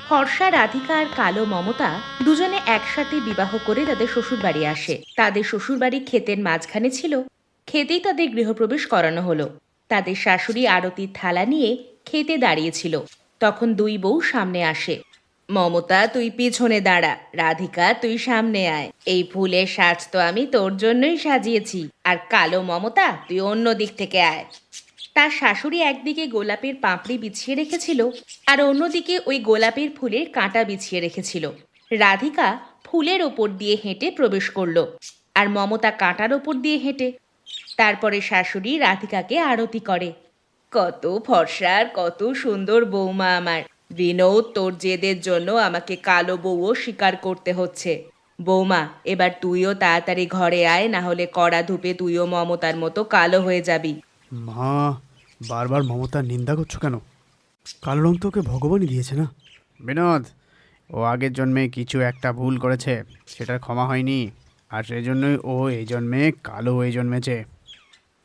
ফর্সা রাধিকা আর কালো মমতা দুজনে একসাথে বিবাহ করে তাদের শ্বশুরবাড়ি আসে। তাদের শ্বশুরবাড়ি ক্ষেতের মাঝখানে ছিল। ক্ষেতেই তাদের গৃহপ্রবেশ করানো হলো। তাদের শাশুড়ি আরতির থালা নিয়ে খেতে দাঁড়িয়েছিল। তখন দুই বউ সামনে আসে। মমতা, তুই পিছনে দাঁড়া। রাধিকা, তুই সামনে আয়। এই ফুলের সাজ তো আমি তোর জন্যই সাজিয়েছি। আর কালো মমতা, তুই অন্য দিক থেকে আয়। তার শাশুড়ি একদিকে গোলাপের পাপড়ি বিছিয়ে রেখেছিল, আর অন্যদিকে ওই গোলাপের ফুলের কাঁটা বিছিয়ে রেখেছিল। রাধিকা ফুলের ওপর দিয়ে হেঁটে প্রবেশ করলো, আর মমতা কাঁটার ওপর দিয়ে হেঁটে। তারপরে শাশুড়ি রাধিকাকে আরতি করে। কত ফর্সা আর কত সুন্দর বৌমা আমার। বিনোদ, তোর জেদের জন্য আমাকে কালো বউও স্বীকার করতে হচ্ছে। বৌমা, এবার তুইও তাড়াতাড়ি ঘরে আয়, না হলে কড়া ধূপে তুইও মমতার মতো কালো হয়ে যাবি। মা, বারবার মমতার নিন্দা করছো কেন? কালো রং তো ওকে ভগবানই দিয়েছে না। বিনোদ, ও আগের জন্মে কিছু একটা ভুল করেছে, সেটার ক্ষমা হয়নি, আর সেজন্যই ও এই জন্মে কালো হয়ে জন্মেছে।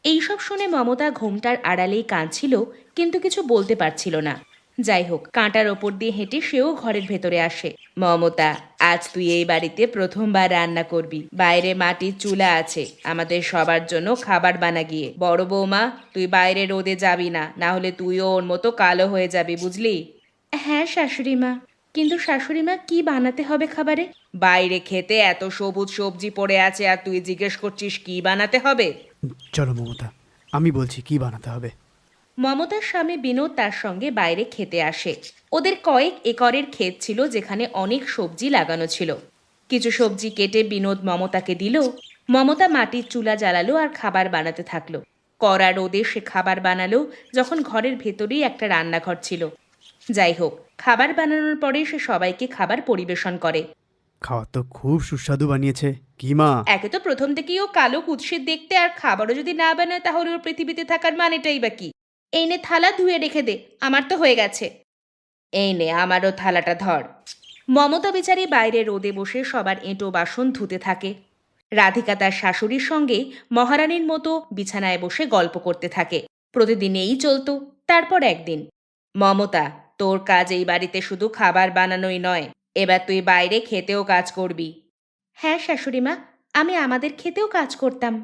এইসব শুনে মমতা ঘোমটার আড়ালেই কাঁদছিল, কিন্তু কিছু বলতে পারছিল না। যাই হোক, কাঁটার ওপর দিয়ে হেঁটে সেও ঘরের ভেতরে আসে। মমতা, আজ তুই এই বাড়িতে প্রথমবার রান্না করবি। বাইরে মাটির চুলা আছে, আমাদের সবার জন্য খাবার বানা গিয়ে। বড় বৌমা, তুই বাইরে রোদে যাবি না, না হলে তুইও ওর মতো কালো হয়ে যাবি, বুঝলি? হ্যাঁ শাশুড়ি মা। কিন্তু শাশুড়ি মা, কি বানাতে হবে খাবারে? বাইরে খেতে এত সবুজ সবজি পড়ে আছে, আর তুই জিজ্ঞেস করছিস কি বানাতে হবে? চলো মমতা, আমি বলছি কি বানাতে হবে। মমতার স্বামী বিনোদ তার সঙ্গে বাইরে খেতে আসে। ওদের কয়েক একরের ক্ষেত ছিল, যেখানে অনেক সবজি লাগানো ছিল। কিছু সবজি কেটে বিনোদ মমতাকে দিল। মমতা মাটির চুলা জ্বালালো আর খাবার বানাতে থাকলো। কড়া রোদে সে খাবার বানালো, যখন ঘরের ভেতরেই একটা রান্নাঘর ছিল। যাই হোক, খাবার বানানোর পরে সে সবাইকে খাবার পরিবেশন করে। খাওয়া তো খুব সুস্বাদু বানিয়েছে কি মা। একে তো প্রথম থেকেই ও কালো কুৎসিত দেখতে, আর খাবারও যদি না বানায় তাহলে ওর পৃথিবীতে থাকার মানেটাই বা কি? এই নে থালা, ধুয়ে রেখে দে, আমার তো হয়ে গেছে। এই নে, আমারও থালাটা ধর। মমতা বেচারি বাইরে রোদে বসে সবার এঁটো বাসন ধুতে থাকে। রাধিকা তার শাশুড়ির সঙ্গে মহারানীর মতো বিছানায় বসে গল্প করতে থাকে। প্রতিদিন এই চলতো। তারপর একদিন, মমতা, তোর কাজ এই বাড়িতে শুধু খাবার বানানোই নয়, এবার তুই বাইরে খেতেও কাজ করবি। হ্যাঁ শাশুড়ি মা, আমি আমাদের খেতেও কাজ করতাম।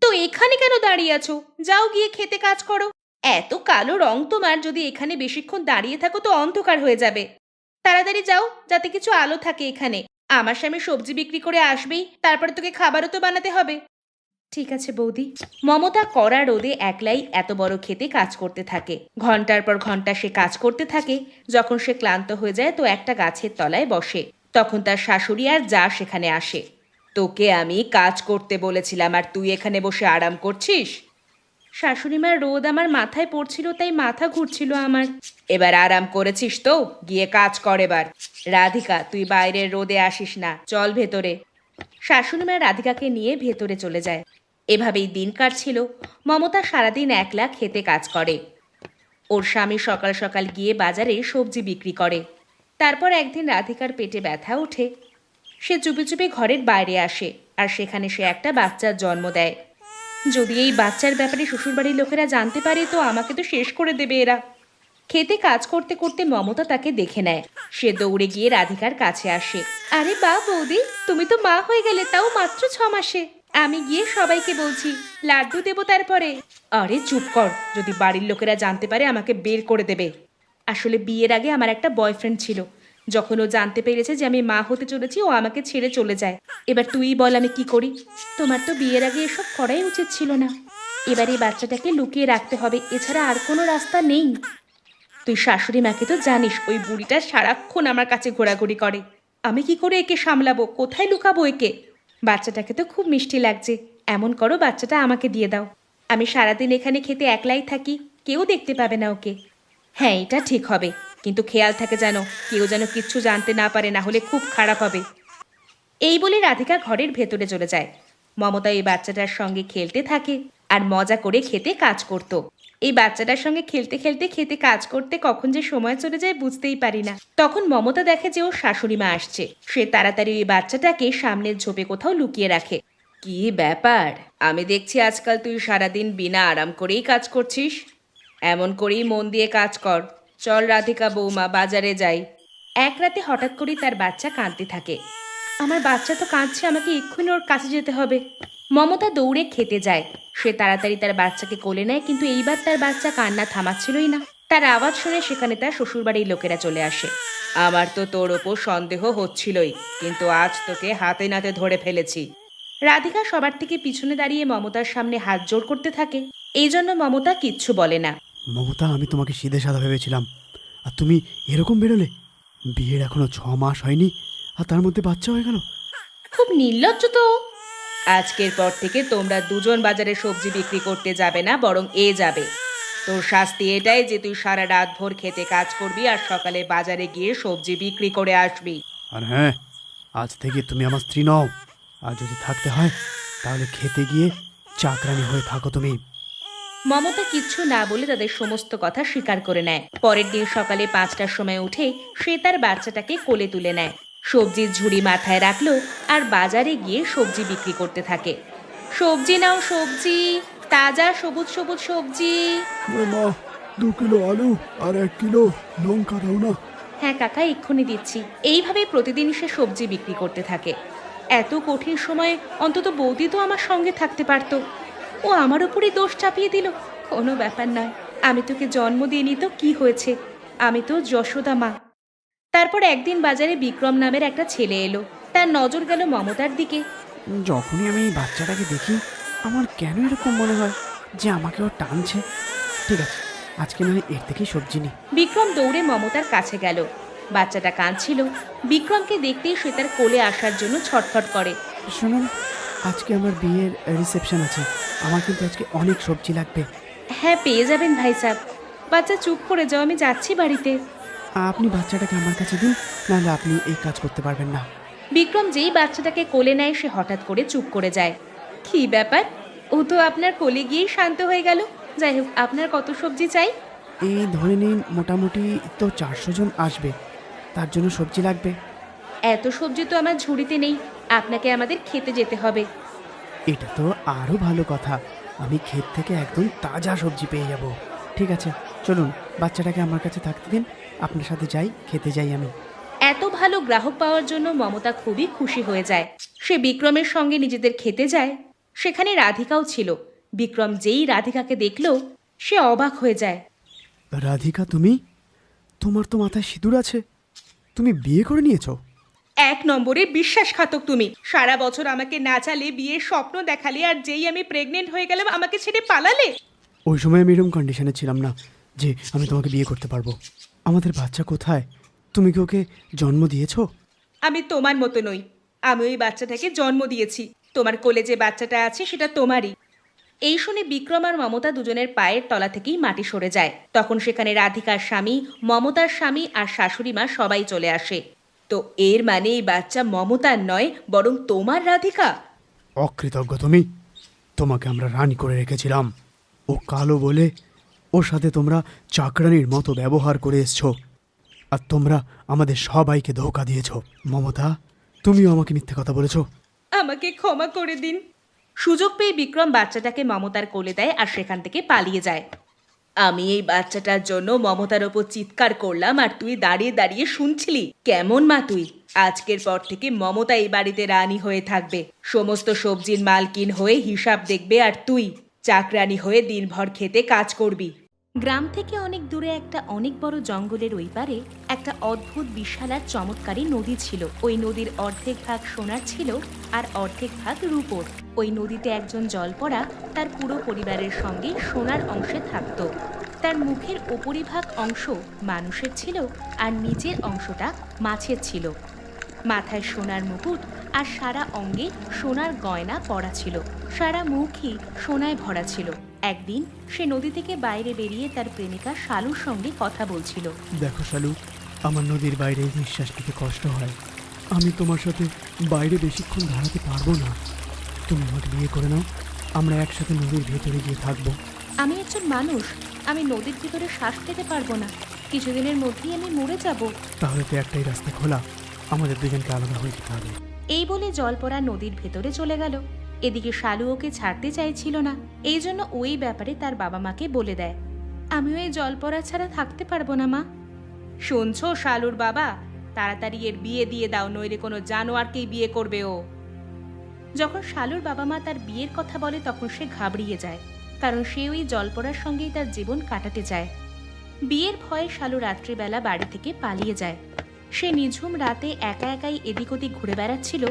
তো এখানে কেন দাঁড়িয়ে আছো? যাও গিয়ে খেতে কাজ করো। এত কালো রং তোমার, যদি এখানে বেশিক্ষণ দাঁড়িয়ে থাকো তো অন্ধকার হয়ে যাবে। তাড়াতাড়ি যাও, যাতে কিছু আলো থাকে এখানে। আমার স্বামী সবজি বিক্রি করে আসবেই, তারপরে তোকে খাবারও তো বানাতে হবে। ঠিক আছে বৌদি। মমতা কড়া রোদে একলাই এত বড় খেতে কাজ করতে থাকে। ঘন্টার পর ঘন্টা সে কাজ করতে থাকে। যখন সে ক্লান্ত হয়ে যায় তো একটা গাছের তলায় বসে। তখন তার শাশুড়ি আর যা সেখানে আসে। তোকে আমি কাজ করতে বলেছিলাম, আর তুই এখানে বসে আরাম করছিস? শাশুড়িমার রোদ আমার মাথায় পড়ছিল, তাই মাথা ঘুরছিল আমার। এবার আরাম করেছিস তো, গিয়ে কাজ কর এবার। রাধিকা, তুই বাইরের রোদে আসিস না, চল ভেতরে। শাশুড়িমা রাধিকাকে নিয়ে ভেতরে চলে যায়। এভাবেই দিন কাটছিল। মমতা সারাদিন একলা খেতে কাজ করে। ওর স্বামী সকাল সকাল গিয়ে বাজারে সবজি বিক্রি করে। তারপর একদিন রাধিকার পেটে ব্যথা ওঠে। সে চুপি চুপি ঘরের বাইরে আসে, আর সেখানে সে একটা বাচ্চার জন্ম দেয়। যদি এই বাচ্চার ব্যাপারে শ্বশুরবাড়ির লোকেরা জানতে পারে তো আমাকে তো শেষ করে দেবে এরা। খেতে কাজ করতে করতে মমতা তাকে দেখে নেয়। সে দৌড়ে গিয়ে রাধিকার কাছে আসে। আরে বা বৌদি, তুমি তো মা হয়ে গেলে, তাও মাত্র 6 মাসে। আমি গিয়ে সবাইকে বলছি, লাড্ডু দেবো তারপরে। আরে চুপ কর, যদি বাড়ির লোকেরা জানতে পারে আমাকে বের করে দেবে। আসলে বিয়ের আগে আমার একটা বয়ফ্রেন্ড ছিল। যখন ও জানতে পেরেছে যে আমি মা হতে চলেছি, ও আমাকে ছেড়ে চলে যায়। এবার তুই বল আমি কি করি? তোমার তো বিয়ের আগে এসব করাই উচিত ছিল না। এবার এই বাচ্চাটাকে লুকিয়ে রাখতে হবে, এছাড়া আর কোনো রাস্তা নেই। তুই শাশুড়ি মাকে তো জানিস, ওই বুড়িটা সারাক্ষণ আমার কাছে ঘোরাঘুরি করে। আমি কি করে একে সামলাবো? কোথায় লুকাবো একে? বাচ্চাটাকে তো খুব মিষ্টি লাগছে। এমন করো, বাচ্চাটা আমাকে দিয়ে দাও। আমি সারাদিন এখানে খেতে একলাই থাকি, কেউ দেখতে পাবে না ওকে। হ্যাঁ, এটা ঠিক হবে, কিন্তু খেয়াল থাকে যেন কেউ যেন কিচ্ছু জানতে না পারে, না হলে খুব খারাপ হবে। এই বলে রাধিকা ঘরের ভেতরে চলে যায়। মমতা এই বাচ্চাটার সঙ্গে খেলতে থাকে আর মজা করে খেতে কাজ করত। এই বাচ্চাটার সঙ্গে খেলতে খেলতে খেতে কাজ করতে কখন যে সময় চলে যায় বুঝতেই পারি না। তখন মমতা দেখে যে ওর শাশুড়ি মা আসছে। সে তাড়াতাড়ি ওই বাচ্চাটাকে সামনের ঝোপে কোথাও লুকিয়ে রাখে। কি ব্যাপার? আমি দেখছি আজকাল তুই সারাদিন বিনা আরাম করেই কাজ করছিস। এমন করেই মন দিয়ে কাজ কর। চল রাধিকা বৌমা, বাজারে যাই। এক রাতে হঠাৎ করেই তার বাচ্চা কাঁদতে থাকে। আমার বাচ্চা তো কাঁদছে, আমাকে এক্ষুনি ওর কাছে যেতে হবে। মমতা দৌড়ে খেতে যায়। সে তাড়াতাড়ি তার বাচ্চাকে কোলে নেয়, কিন্তু এইবার তার বাচ্চা কান্না থামাচ্ছিলই না। তার আওয়াজ শুনে সেখানে তার শ্বশুরবাড়ির লোকেরা চলে আসে। আমার তো তোর ওপর সন্দেহ হচ্ছিলই, কিন্তু আজ তোকে হাতে নাতে ধরে ফেলেছি। রাধিকা সবার থেকে পিছনে দাঁড়িয়ে মমতার সামনে হাত জোড় করতে থাকে। এই জন্য মমতা কিচ্ছু বলে না। মমতা, আমি তোমাকে সিধে সাদা ভেবেছিলাম, আর তুমি এরকম বেরোলে। বিয়ের এখনো 6 মাস হয়নি, আর তার মধ্যে বাচ্চা হয়ে গেল। খুব নির্লজ্জ তো। আজকের পর থেকে তোমরা দুজন বাজারে সবজি বিক্রি করতে যাবে না, বরং এ যাবে। তোর শাস্তি এটাই যে তুই সারা রাত ভোর খেতে কাজ করবি আর সকালে বাজারে গিয়ে সবজি বিক্রি করে আসবি। আর হ্যাঁ, আজ থেকে তুমি আমার স্ত্রী নও। আর যদি থাকতে হয় তাহলে খেতে গিয়ে চাকরানি হয়ে থাকো তুমি। মমতা কিচ্ছু না বলে তাদের সমস্ত কথা স্বীকার করে নেয়। পরের দিন সকালে 5টার সময় উঠে সে তার বাচ্চাটাকে কোলে তুলে নেয়, সবজির ঝুড়ি মাথায় রাখলো আর বাজারে গিয়ে সবজি বিক্রি করতে থাকে। সবজি নাও সবজি, তাজা সবুজ সবুজ সবজি। মা, 2 কিলো আলু আর 1 কিলো লঙ্কা দাও না। হ্যাঁ কাকা, এক্ষুনি দিচ্ছি। এইভাবেই প্রতিদিন সে সবজি বিক্রি করতে থাকে। এত কঠিন সময়ে অন্তত বৌদি তো আমার সঙ্গে থাকতে পারতো। ও আমার উপরই দোষ চাপিয়ে দিল। কোনো ব্যাপার নয়, আমি তোকে জন্ম দিইনি তো কি হয়েছে, আমি তো যশোদা মা। তারপর একদিন বাজারে বিক্রম নামের একটা ছেলে এলো। তার নজর গেল মমতার দিকে। যখনই আমি এই বাচ্চাটাকে দেখি, আমার কেন এরকম মনে হয় যে আমাকে ও টানছে। ঠিক আছে, আজকে নয় এর থেকেই সবজি নি। বিক্রম দৌড়ে মমতার কাছে গেল। বাচ্চাটা কাঁদছিল। বিক্রমকে দেখতেই সে তার কোলে আসার জন্য ছটফট করে। শুনুন, আজকে আমার বিয়ের রিসেপশন আছে, আমার কিন্তু আজকে অনেক সবজি লাগবে। হ্যাঁ পেয়ে যাবেন ভাই সাহেব। বাচ্চা চুপ করে যাও, আমি যাচ্ছি বাড়িতে। আপনি বাচ্চাটাকে আমার কাছে দিন, নাহলে আপনি এই কাজ করতে পারবেন না। বিক্রম যেই বাচ্চাটাকে কোলে নেয় সে হঠাৎ করে চুপ করে যায়। কি ব্যাপার, ও তো আপনার কোলে গিয়েই শান্ত হয়ে গেল। যাই হোক, আপনার কত সবজি চাই? এই ধরে নিন, মোটামুটি তো 400 জন আসবে, তার জন্য সবজি লাগবে। এত সবজি তো আমার ঝুড়িতে নেই, আপনাকে আমাদের খেতে যেতে হবে। এটা তো আরও ভালো কথা, আমি ক্ষেত থেকে একদম তাজা সবজি পেয়ে যাব। ঠিক আছে, চলুন বাচ্চাটাকে আমার কাছে থাকতে দিন, আপনার সাথে যাই, খেতে যাই আমি। এত ভালো গ্রাহক পাওয়ার জন্য মমতা খুবই খুশি হয়ে যায়। সে বিক্রমের সঙ্গে নিজেদের খেতে যায়। সেখানে রাধিকাও ছিল। বিক্রম যেই রাধিকাকে দেখল সে অবাক হয়ে যায়। রাধিকা, তুমি? তোমার তো মাথায় সিঁদুর আছে, তুমি বিয়ে করে নিয়েছো? 1 নম্বরে বিশ্বাসঘাতক তুমি। সারা বছর আমাকে না চালে বিয়ের স্বপ্ন দেখালে, আর যেই আমি প্রেগনেন্ট হয়ে গেলাম আমাকে ছেড়ে পালালে। ওই সময় আমি এরকম কন্ডিশনে ছিলাম না যে আমি তোমাকে বিয়ে করতে পারবো। আমাদের বাচ্চা কোথায়? তুমি কি ওকে জন্ম দিয়েছো? আমি তোমার মতো নই। আমি ওই বাচ্চাটাকে জন্ম দিয়েছি। তোমার কোলে যে বাচ্চাটা আছে সেটা তোমারই। এই শুনে বিক্রম আর মমতা দুজনের পায়ের তলা থেকেই মাটি সরে যায়। তখন সেখানে রাধিকার স্বামী, মমতার স্বামী আর শাশুড়ি মা সবাই চলে আসে। তো এর মানে এই বাচ্চা মমতার নয়, বরং তোমার রাধিকা। অকৃতজ্ঞ তুমি! তোমাকে আমরা রানী করে রেখেছিলাম, ও কালো বলে ওর সাথে তোমরা চাকরানির মতো ব্যবহার করে এসছো, আর তোমরা আমাদের সবাইকে ধোঁকা দিয়েছো। মমতা, তুমিও আমাকে মিথ্যে কথা বলেছো। আমাকে ক্ষমা করে দিন। সুযোগ পেয়ে বিক্রম বাচ্চাটাকে মমতার কোলে দেয় আর সেখান থেকে পালিয়ে যায়। আমি এই বাচ্চাটার জন্য মমতার ওপর চিৎকার করলাম আর তুই দাঁড়িয়ে দাঁড়িয়ে শুনছিলি। কেমন মা তুই? আজকের পর থেকে মমতা এই বাড়িতে রানী হয়ে থাকবে, সমস্ত সবজির মালকিন হয়ে হিসাব দেখবে, আর তুই চাকরানি হয়ে দিনভর খেতে কাজ করবি। গ্রাম থেকে অনেক দূরে একটা অনেক বড় জঙ্গলের ওই পারে একটা অদ্ভুত বিশাল আর চমৎকারী নদী ছিল। ওই নদীর অর্ধেক ভাগ সোনার ছিল আর অর্ধেক ভাগ রূপোর। ওই নদীতে একজন জলপড়া তার পুরো পরিবারের সঙ্গে সোনার অংশে থাকত। তার মুখের উপরিভাগ অংশ মানুষের ছিল আর নিচের অংশটা মাছের ছিল। মাথায় সোনার মুকুট আর সারা অঙ্গে সোনার গয়না পরা ছিল। সারা মুখই সোনায় ভরা ছিল। একদিন সে নদী থেকে বাইরে বেরিয়ে তার প্রেমিকা শালুর সঙ্গে কথা বলছিল। দেখো শালু, আমার নদীর বাইরে নিঃশ্বাস নিতে কষ্ট হয়, আমি তোমার সাথে বাইরে বেশিক্ষণ দাঁড়াতে পারবো না। তুমি আমাকে বিয়ে করে নাও, আমরা একসাথে নদীর ভেতরে গিয়ে থাকবো। আমি একজন মানুষ, আমি নদীর ভিতরে শ্বাস খেতে পারবো না। কিছুদিনের মধ্যেই আমি মরে যাব। তাহলে তো একটাই রাস্তা খোলা, আমাদের দুজনকে আলাদা হয়ে যেতে হবে। এই বলে জলপড়া নদীর ভেতরে চলে গেল। এদিকে শালু ওকে ছাড়তে চাইছিল না, এই জন্য ওই ব্যাপারে তার বাবা মাকে বলে দেয়। আমিও এই জলপড়া ছাড়া থাকতে পারবো না মা। শুনছো শালুর বাবা, তাড়াতাড়ি এর বিয়ে দিয়ে দাও, নইলে কোনো জানোয়ারকেই বিয়ে করবে ও। যখন শালুর বাবা মা তার বিয়ের কথা বলে তখন সে ঘাবড়িয়ে যায়, কারণ সে ওই জলপড়ার সঙ্গেই তার জীবন কাটাতে চায়। বিয়ের ভয়ে শালু রাত্রিবেলা বাড়ি থেকে পালিয়ে যায়। সে নিঝুম রাতে একা একাই এদিক ওদিক ঘুরে বেড়াচ্ছিল।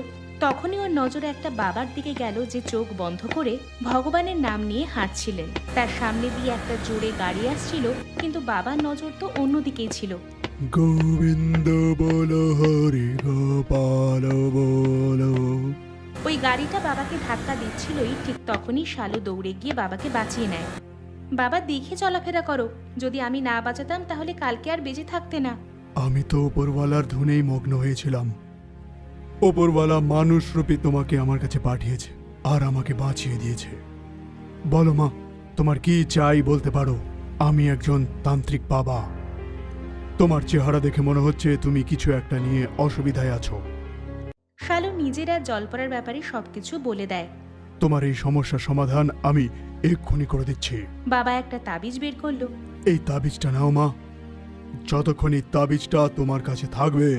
তখনই ওর নজরে একটা বাবার দিকে গেল, যে চোখ বন্ধ করে ভগবানের নাম নিয়ে হাঁটছিলেন। তার সামনে দিয়ে একটা জোরে গাড়ি আসছিল, কিন্তু বাবার নজর তো অন্যদিকেই ছিল। গোবিন্দ বলো হরি গোপাল বলো। ওই গাড়িটা বাবাকে ধাক্কা দিচ্ছিলই, ঠিক তখনই শালু দৌড়ে গিয়ে বাবাকে বাঁচিয়ে নেয়। বাবা, দেখে চলাফেরা করো, যদি আমি না বাঁচাতাম তাহলে কালকে আর বেঁচে থাকতে না। আমি তো ওপরওয়ালার ধুনেই মগ্ন হয়েছিলাম। ওপরওয়ালা মানুষ রূপে তোমাকে আমার কাছে পাঠিয়েছে আর আমাকে বাঁচিয়ে দিয়েছে। বলো মা, তোমার কি চাই বলতে পারো। আমি একজন তান্ত্রিক বাবা। তোমার চেহারা দেখে মনে হচ্ছে তুমি কিছু একটা নিয়ে অসুবিধায় আছো। শালু নিজেরা জলপড়ার ব্যাপারে সবকিছু বলে দেয়। তোমার এই সমস্যার সমাধান আমি এক্ষুনি করে দিচ্ছি। বাবা একটা তাবিজ বের করলো। এই তাবিজটা নাও মা। যতক্ষণ এই তাবিজটা তোমার কাছে থাকবে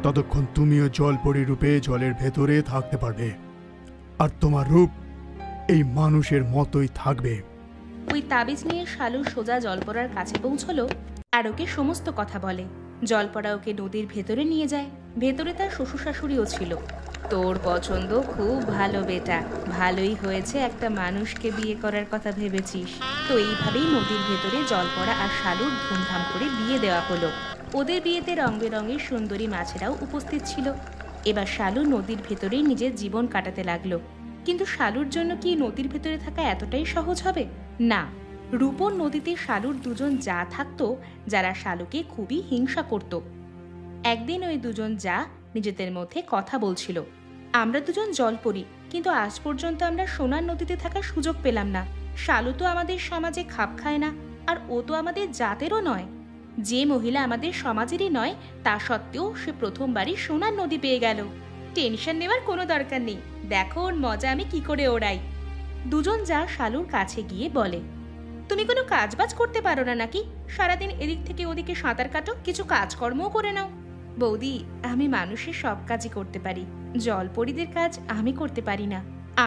ততক্ষণ তুমিও জলপরি রূপে জলের ভেতরে থাকতে পারবে, আর তোমার রূপ এই মানুষের মতোই থাকবে। ওই তাবিজ নিয়ে শালু সোজা জলপড়ার কাছে পৌঁছলো আর ওকে সমস্ত কথা বলে। জলপড়া ওকে নদীর ভেতরে নিয়ে যায়। ভেতরে তার শ্বশুর শাশুড়িও ছিল। তোর পছন্দ খুব ভালো বেটা, ভালোই হয়েছে একটা মানুষকে বিয়ে করার কথা ভেবেছিস। তো এইভাবেই নদীর ভেতরে জলপড়া আর শালুর ধুমধাম করে বিয়ে দেওয়া হলো। ওদের বিয়েতে রং বেরঙের সুন্দরী মাছেরাও উপস্থিত ছিল। এবার শালু নদীর ভেতরেই নিজের জীবন কাটাতে লাগলো। কিন্তু শালুর জন্য কি নদীর ভেতরে থাকা এতটাই সহজ হবে? না। রূপর নদীতে শালুর দুজন জা থাকতো, যারা শালুকে খুবই হিংসা করত। একদিন ওই দুজন জা নিজেদের মধ্যে কথা বলছিল। আমরা দুজন জলপরি, কিন্তু আজ পর্যন্ত আমরা সোনার নদীতে থাকার সুযোগ পেলাম না। শালু তো আমাদের সমাজে খাপ খায় না, আর ও তো আমাদের জাতেরও নয়। যে মহিলা আমাদের সমাজেরই নয়, তা সত্ত্বেও সে প্রথমবারই সোনার নদী পেয়ে গেল। টেনশন নেওয়ার কোনো দরকার নেই, দেখো ওর মজা আমি কি করে ওড়াই। দুজন যা শালুর কাছে গিয়ে বলে, তুমি কোনো কাজবাজ করতে পারো না নাকি? সারাদিন এদিক থেকে ওদিকে সাঁতার কাটো, কিছু কাজকর্মও করে নাও। বৌদি, আমি মানুষের সব কাজই করতে পারি, জলপরীদের কাজ আমি করতে পারি না।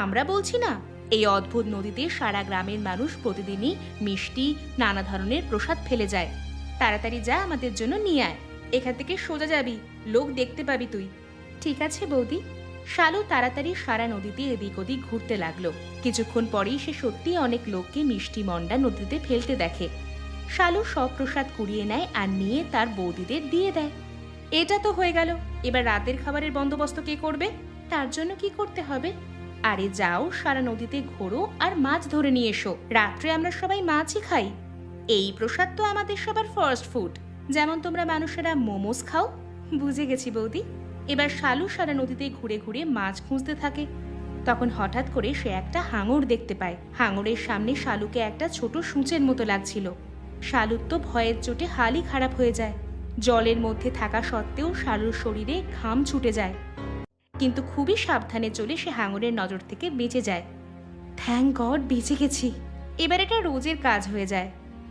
আমরা বলছি না, এই অদ্ভুত নদীতে সারা গ্রামের মানুষ প্রতিদিনই মিষ্টি নানা ধরনের প্রসাদ ফেলে যায়। তাড়াতাড়ি যা, আমাদের জন্য নিয়ে আয়। এখান থেকে সোজা যাবি, লোক দেখতে পাবি তুই। ঠিক আছে বৌদি। শালু তাড়াতাড়ি সারা নদীতে এদিক ওদিক ঘুরতে লাগলো। কিছুক্ষণ পরেই সে সত্যিই অনেক লোককে মিষ্টি মন্ডা নদীতে ফেলতে দেখে। শালু সব প্রসাদ কুড়িয়ে নেয় আর নিয়ে তার বৌদিদের দিয়ে দেয়। এটা তো হয়ে গেল, এবার রাতের খাবারের বন্দোবস্ত কে করবে? তার জন্য কি করতে হবে? আরে যাও, সারা নদীতে ঘোরো আর মাছ ধরে নিয়ে এসো। রাত্রে আমরা সবাই মাছই খাই। এই প্রসাদ তো আমাদের সবার ফার্স্ট ফুড, যেমন তোমরা মানুষেরা মোমোস খাও। বুঝে গেছি বৌদি। এবার শালু সারা নদীতে ঘুরে ঘুরে মাছ খুঁজতে থাকে। তখন হঠাৎ করে সে একটা হাঙর দেখতে পায়। হাঙরের সামনে শালুকে একটা ছোট সূঁচের মতো লাগছিল। শালুর তো ভয়ের চোটে হালই খারাপ হয়ে যায়। জলের মধ্যে থাকা সত্ত্বেও শালুর শরীরে ঘাম ছুটে যায়, কিন্তু খুবই সাবধানে চলে সে হাঙরের নজর থেকে বেঁচে যায়। থ্যাঙ্ক গড, বেঁচে গেছি। এবার এটা রোজের কাজ হয়ে যায়।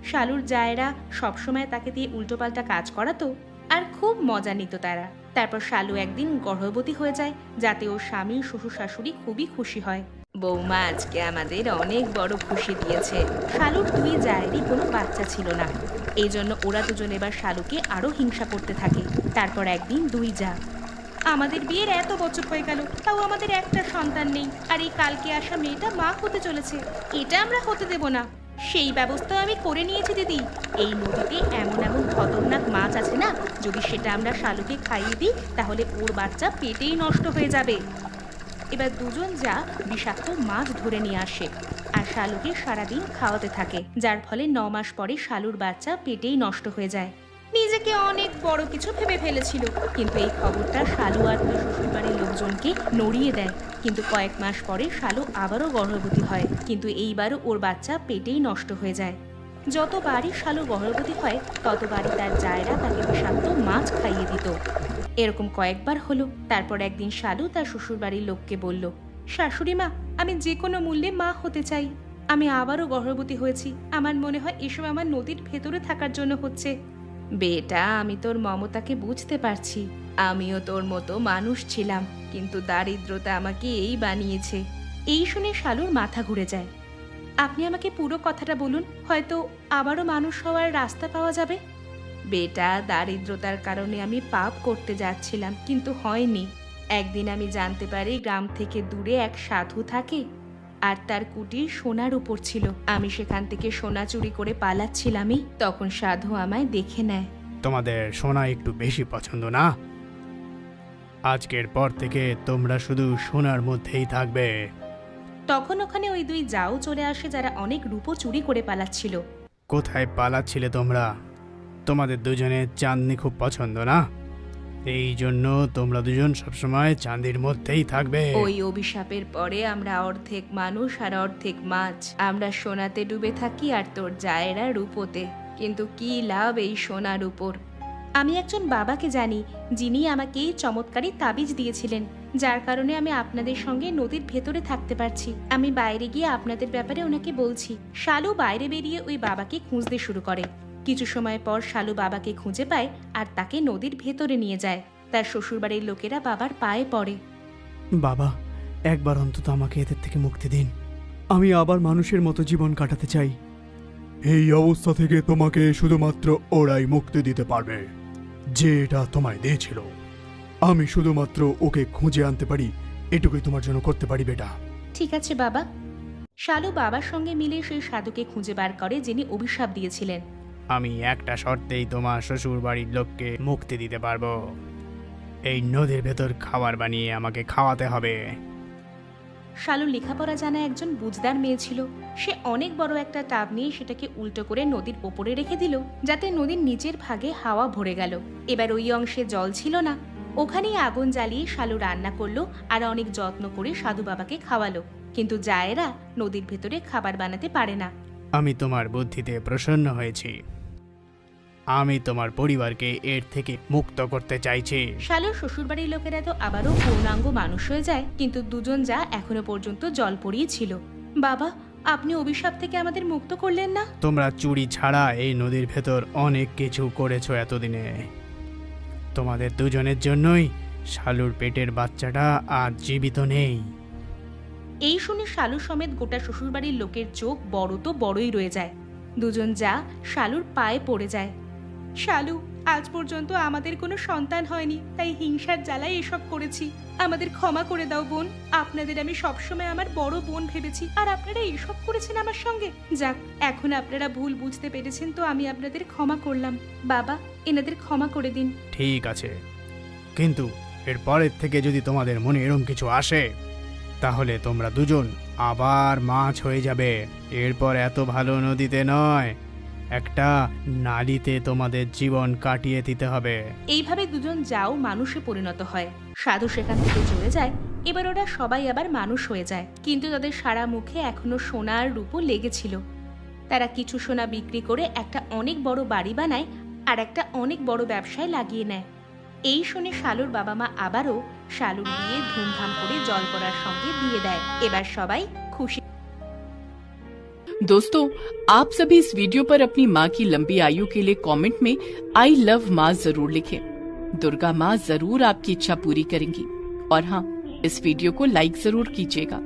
শালুর জায়েরা সবসময় তাকে দিয়ে উল্টোপাল্টা কাজ করাতো আর খুব মজা নিত তারা। তারপর শালু একদিন গর্ভবতী হয়ে যায়, যাতে ওর স্বামী শ্বশুর শাশুড়ি খুবই খুশি হয়। বৌমা আজকে আমাদের অনেক বড় খুশি দিয়েছে। শালুর দুই জায়েরই কোনো বাচ্চা ছিল না, এই জন্য ওরা দুজন এবার শালুকে আরো হিংসা করতে থাকে। তারপর একদিন দুই জা, আমাদের বিয়ের এত বছর হয়ে গেল, তাও আমাদের একটা সন্তান নেই, আর এই কালকে আসা মেয়েটা মা হতে চলেছে। এটা আমরা হতে দেব না। সেই ব্যবস্থা আমি করে নিয়েছি দিদি। এই নদীতে এমন এমন খতরনাক মাছ আছে না, যদি সেটা আমরা শালুকে খাইয়ে দিই তাহলে ওর বাচ্চা পেটেই নষ্ট হয়ে যাবে। এবার দুজন যা বিষাক্ত মাছ ধরে নিয়ে আসে আর শালুকে সারাদিন খাওয়াতে থাকে, যার ফলে 9 মাস পরে শালুর বাচ্চা পেটেই নষ্ট হয়ে যায়। নিজেকে অনেক বড় কিছু ভেবে ফেলেছিল, কিন্তু এই খবরটা শালু আর তার শ্বশুরবাড়ির লোকজনকে নড়িয়ে দেয়। কিন্তু কয়েক মাস পরে শালু আবারও গর্ভবতী হয়, কিন্তু এইবারও ওর বাচ্চা পেটেই নষ্ট হয়ে যায়। যতবারই শালু গর্ভবতী হয় ততবারই তার জায়েরা তাকে বিষাক্ত মাছ খাইয়ে দিত। এরকম কয়েকবার হলো। তারপর একদিন শালু তার শ্বশুরবাড়ির লোককে বলল, শাশুড়ি মা, আমি যে কোনো মূল্যে মা হতে চাই। আমি আবারও গর্ভবতী হয়েছি। আমার মনে হয় এসব আমার নদীর ভেতরে থাকার জন্য হচ্ছে। বেটা, আমি তোর মমতাকে বুঝতে পারছি। আমিও তোর মতো মানুষ ছিলাম, কিন্তু দারিদ্রতা আমাকে এই বানিয়েছে। এই শুনে শালুর মাথা ঘুরে যায়। আপনি আমাকে পুরো কথাটা বলুন, হয়তো আবারও মানুষ হওয়ার রাস্তা পাওয়া যাবে। বেটা, দারিদ্রতার কারণে আমি পাপ করতে যাচ্ছিলাম, কিন্তু হয়নি। একদিন আমি জানতে পারি গ্রাম থেকে দূরে এক সাধু থাকে, আর তার কুটির সোনার উপর ছিল। আমি সেখান থেকে সোনা চুরি করে পালাচ্ছিলামই, তখন সাধু আমায় দেখে নেয়। তোমাদের সোনা একটু বেশি পছন্দ না? আজকের পর থেকে তোমরা শুধু সোনার মধ্যেই থাকবে। তখন ওখানে ওই দুই জাও চলে আসে, যারা অনেক রূপো চুরি করে পালাচ্ছিল। কোথায় পালাচ্ছিলে তোমরা? তোমাদের দুজনের চাঁদনি খুব পছন্দ না, এই জন্য তোমরা দুজন সবসময় চাঁদির মধ্যেই থাকবে। ওই অভিশাপের পরে আমরা অর্ধেক মানুষ আর অর্ধেক মাছ। আমরা সোনাতে ডুবে থাকি আর তোর জায়েরা রূপোতে। কিন্তু কি লাভ এই সোনার উপর? আমি একজন বাবাকে জানি, যিনি আমাকে এই চমৎকারী তাবিজ দিয়েছিলেন, যার কারণে আমি আপনাদের সঙ্গে নদীর ভেতরে থাকতে পারছি। আমি বাইরে গিয়ে আপনাদের ব্যাপারে ওনাকে বলছি। শালু বাইরে বেরিয়ে ওই বাবাকে খুঁজতে শুরু করে। কিছু সময় পর শালু বাবাকে খুঁজে পায় আর তাকে নদীর ভেতরে নিয়ে যায়। তার শ্বশুরবাড়ির লোকেরা বাবার পায়ে পড়ে। বাবা, একবার অন্তত আমাকে এদের থেকে মুক্তি দিন। আমি আবার মানুষের মতো জীবন কাটাতে চাই। এই অবস্থা থেকে তোমাকে শুধুমাত্র ওরাই মুক্তি দিতে পারবে, যে এটা তোমায় দিয়েছিল। আমি শুধুমাত্র ওকে খুঁজে আনতে পারি, এটুকুই তোমার জন্য করতে পারি বেটা। ঠিক আছে বাবা। শালু বাবার সঙ্গে মিলে সেই সাধুকে খুঁজে বার করে, যিনি অভিশাপ দিয়েছিলেন। আমি একটা শর্তেই তোমার শ্বশুর বাড়ির লোককে মুক্তি দিতে পারবো। এই নদীর ভেতর খাবার বানিয়ে আমাকে খাওয়াতে হবে। শালু লেখাপড়া জানা একজন বুঝদার মেয়ে ছিল। সে অনেক বড় একটা টাব নিয়ে সেটাকে উল্টো করে নদীর ওপরে রেখে দিল, যাতে নদীর নিচের ভাগে হাওয়া ভরে গেল। এবার ওই অংশে জল ছিল না। ওখানেই আগুন জ্বালিয়ে শালু রান্না করলো আর অনেক যত্ন করে সাধু বাবাকে খাওয়ালো। কিন্তু জায়েরা নদীর ভেতরে খাবার বানাতে পারে না। আমি তোমার বুদ্ধিতে প্রসন্ন হয়েছি। আমি তোমার পরিবারকে এর থেকে মুক্ত করতে চাইছি। শালুর শ্বশুরবাড়ির লোকেরা তো আবারও পূর্ণাঙ্গ মানুষ হয়ে যায়, কিন্তু দুজন যা এখনো পর্যন্ত জল পড়িয়ে ছিল। বাবা, আপনি অভিশাপ থেকে আমাদের মুক্ত করলেন না? তোমরা চুরি ছাড়া এই নদীর ভেতর অনেক কিছু করেছো এতদিনে। তোমাদের দুজনের জন্যই শালুর পেটের বাচ্চাটা আর জীবিত নেই। এই শুনে শালু সমেত গোটা শ্বশুরবাড়ির লোকের চোখ বড় তো বড়ই রয়ে যায়। দুজন যা শালুর পায়ে পড়ে যায়। শালু, আজ পর্যন্ত আমাদের কোনো সন্তান হয়নি, তাই হিংসার জ্বালায় এসব করেছি। আমাদের ক্ষমা করে দাও বোন। আপনাদের আমি সবসময় আমার বড় বোন ভেবেছি, আর আপনারা এসব করেছেন আমার সঙ্গে। যাক, এখন আপনারা ভুল বুঝতে পেরেছেন, তো আমি আপনাদের ক্ষমা করলাম। বাবা, এনাদের ক্ষমা করে দিন। ঠিক আছে, কিন্তু এরপরের থেকে যদি তোমাদের মনে এরম কিছু আসে, তাহলে তোমরা দুজন আবার মাছ হয়ে যাবে। এরপর এত ভালো নদীতে নয়, একটা নালীতে তোমাদের জীবন কাটিয়ে দিতে হবে। এইভাবে দুজন যাও মানুষে পরিণত হয়। সাধু সেখান থেকে চলে যায়। এবার ওরা সবাই আবার মানুষ হয়ে যায়, কিন্তু তাদের সারা মুখে এখনো সোনার রূপও লেগেছিল। তারা কিছু সোনা বিক্রি করে একটা অনেক বড় বাড়ি বানায় আর একটা অনেক বড় ব্যবসায় লাগিয়ে নেয়। এই শুনে শালুর বাবা মা আবারও শালুর বিয়ে ধুমধাম করে জলপরার সঙ্গে দিয়ে দেয়। এবার সবাই খুশি। दोस्तों, आप सभी इस वीडियो पर अपनी माँ की लंबी आयु के लिए कमेंट में आई लव माँ जरूर लिखें। दुर्गा माँ जरूर आपकी इच्छा पूरी करेंगी। और हाँ, इस वीडियो को लाइक जरूर कीजिएगा।